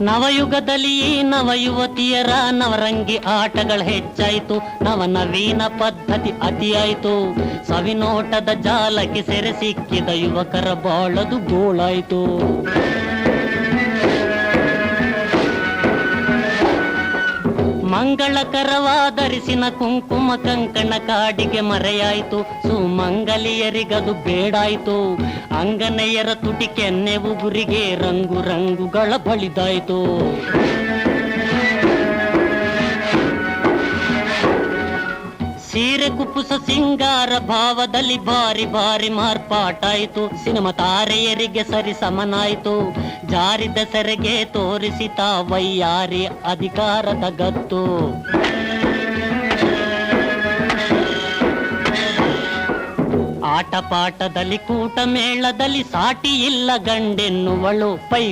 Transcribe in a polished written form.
ನವಯುಗದಲ್ಲಿ ಈ ನವಯುವತಿಯರ ನವರಂಗಿ ಆಟಗಳು ಹೆಚ್ಚಾಯಿತು, ನವನವೀನ ಪದ್ಧತಿ ಅತಿಯಾಯಿತು, ಸವಿನೋಟದ ಜಾಲಕ್ಕೆ ಸೆರೆ ಸಿಕ್ಕಿದ ಯುವಕರ ಬಾಳದು ಗೋಳಾಯಿತು. ಮಂಗಳಕರವಾದರಿಸಿನ ಕುಂಕುಮ ಕಂಕಣ ಕಾಡಿಗೆ ಮರೆಯಾಯಿತು, ಸುಮಂಗಲಿಯರಿಗದು ಬೇಡಾಯಿತು, ಅಂಗನೆಯರ ತುಟಿ ಕೆನ್ನೆ ಉಗುರಿಗೆ ರಂಗು ರಂಗುಗಳ ಬಳಿದಾಯಿತು. ಸೀರೆ ಕುಪ್ಪುಸ ಸಿಂಗಾರ ಭಾವದಲ್ಲಿ ಭಾರಿ ಭಾರಿ ಮಾರ್ಪಾಟಾಯಿತು, ಸಿನಿಮಾ ತಾರೆಯರಿಗೆ ಸರಿ ಸಮನಾಯಿತು, ಜಾರಿದ ಸೆರೆಗೆ ತೋರಿಸಿತ ವೈಯಾರಿ ಅಧಿಕಾರದ ಗತ್ತು. ಆಟ ಪಾಠದಲ್ಲಿ ಕೂಟ ಮೇಳದಲ್ಲಿ ಸಾಟಿ ಇಲ್ಲ ಗಂಡೆನ್ನುವಳು, ಪೈ